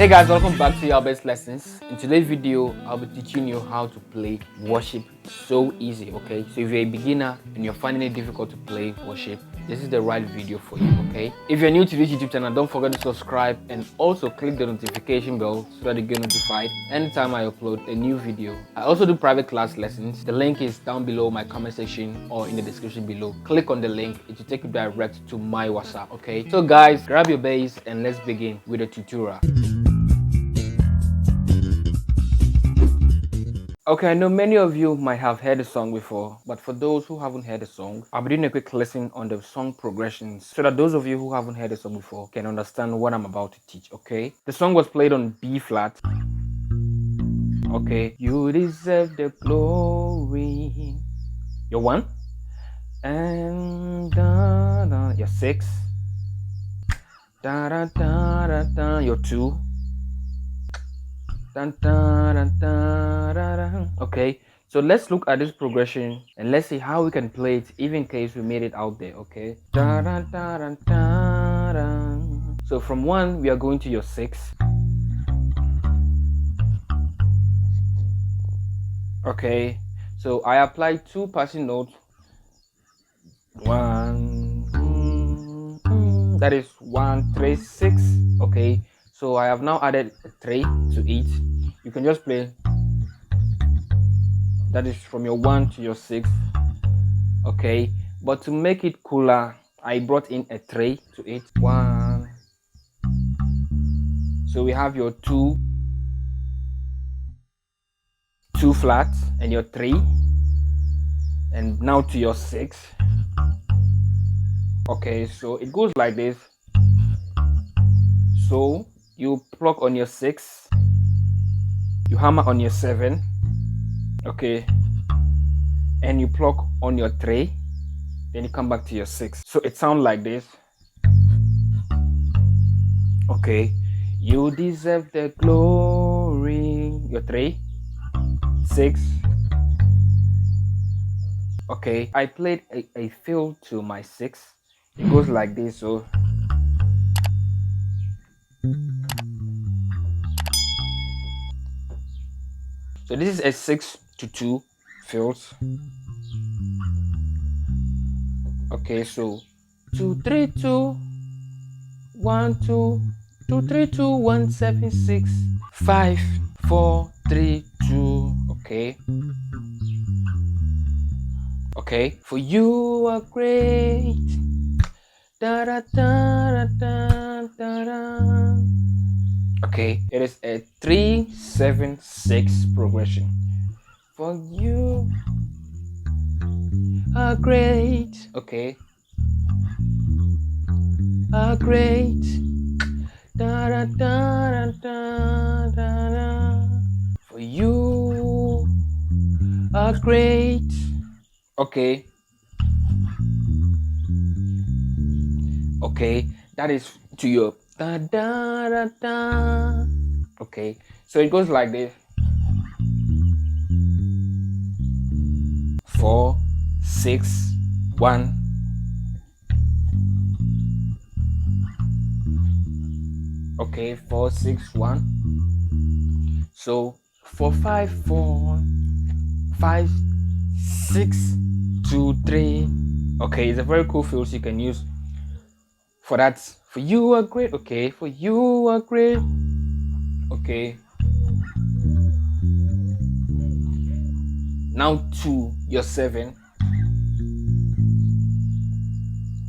Hey guys, welcome back to your best lessons. In today's video, I'll be teaching you how to play worship so easy, okay? So if you're a beginner and you're finding it difficult to play worship, this is the right video for you, okay? If you're new to this YouTube channel, don't forget to subscribe and also click the notification bell so that you get notified anytime I upload a new video. I also do private class lessons. The link is down below my comment section or in the description below. Click on the link, it will take you direct to my WhatsApp, okay? So guys, grab your bass and let's begin with the tutorial. Okay, I know many of you might have heard the song before, but for those who haven't heard the song, I'll be doing a quick lesson on the song progressions so that those of you who haven't heard the song before can understand what I'm about to teach, okay? The song was played on B flat. Okay, you deserve the glory. Your 1. And da, da, your 6. Da, da, da, da, da, your 2. Dun, dun, dun, dun, dun, dun. Okay, so let's look at this progression and let's see how we can play it even in case we made it out there, okay? Dun, dun, dun, dun, dun, dun. So from 1 we are going to your 6. Okay, so I applied 2 passing notes. 1, that is 1, 3, 6. Okay, so I have now added a 3 to 8. You can just play, that is from your 1 to your 6. Okay, but to make it cooler, I brought in a 3 to 8. 1. So we have your 2 flats and your 3, and now to your 6. Okay, so it goes like this. So you pluck on your 6, you hammer on your 7, okay, and you pluck on your 3, then you come back to your 6. So it sounds like this. Okay, you deserve the glory. Your 3, 6. Okay, I played a fill to my 6. It goes like this. So this is a 6 to 2 fills. Okay, so 2 3 2 1 2 2 3 2 1 7 6 5 4 3 2. Okay. Okay, for you are great. Da da da da da da. Okay, it is a 3 7 6 progression. For you are great. Okay, are great. Da da da da da da. For you are great. Okay. Okay, that is to your da da da da. Okay, so it goes like this. 4 6 1. Okay, 4 6 1. So 4 5 4 5 6 2 3. Okay, it's a very cool fill you can use for that. For you are great. Okay, for you are great. Okay, now to your 7.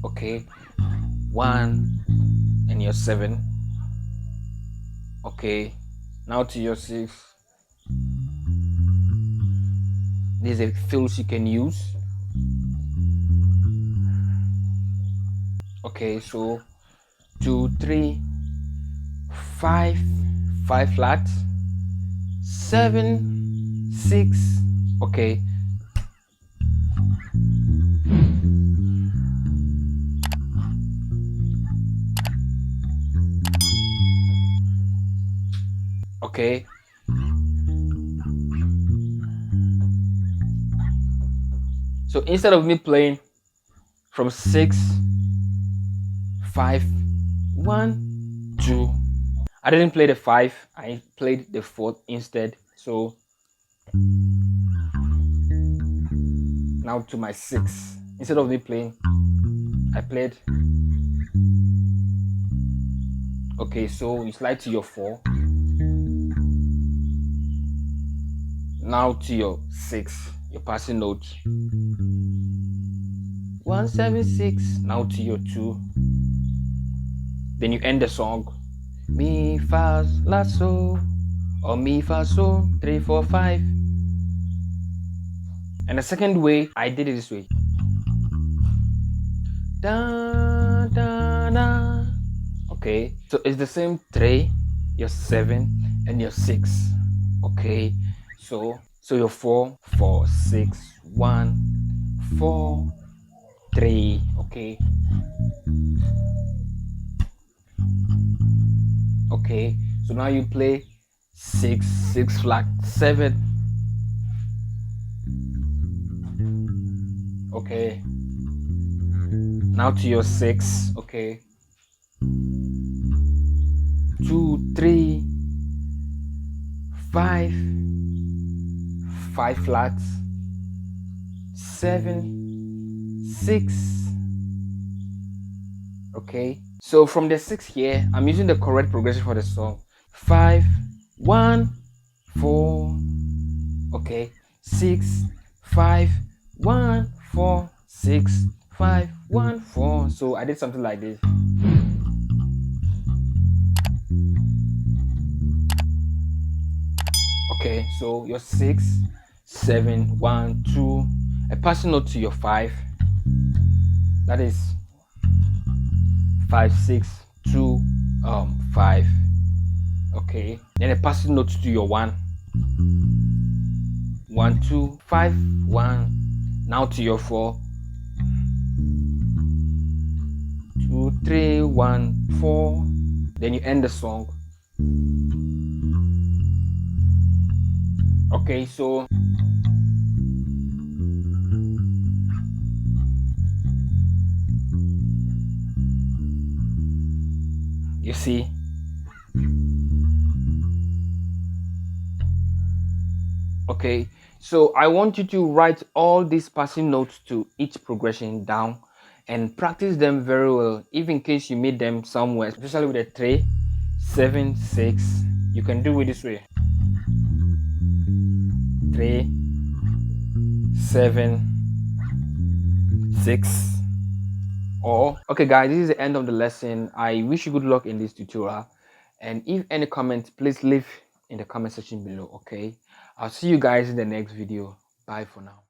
Okay, 1 and your 7. Okay, now to your 6. These are fills you can use. Okay, so 2 3 5 5 flat, 7 6. Okay, okay. So instead of me playing from 6 5 1 2, I didn't play the 5, I played the 4th instead. So now to my 6. Instead of me playing, I played. Okay, so you slide to your 4. Now to your 6, your passing note. 176. Now to your 2. Then you end the song. Mi fa la so, or mi fa so 3 4 5. And the second way, I did it this way. Da da da. Okay, so it's the same 3, your 7, and your 6. Okay, so your 4 4 6 1 4 3. Okay. Okay, so now you play 6 6 flat 7. Okay, now to your 6. Okay, 2 3 5 5 flats 7 6. Okay, so from the 6 here, I'm using the correct progression for the song. 5 1 4. Okay, 6 5 1 4 6 5 1 4. So I did something like this. Okay, so your 6 7 1 2, a passing note to your 5. That is 5 6 2 5. Okay, then a passing note to your 1 1 2 5 1. Now to your 4 2 3 1 4. Then you end the song. Okay, so you see, okay, so I want you to write all these passing notes to each progression down and practice them very well, even in case you meet them somewhere, especially with a 3 7 6. You can do it this way: 3 7 6. Or okay guys, this is the end of the lesson. I wish you good luck in this tutorial, and if any comments, please leave in the comment section below. Okay, I'll see you guys in the next video. Bye for now.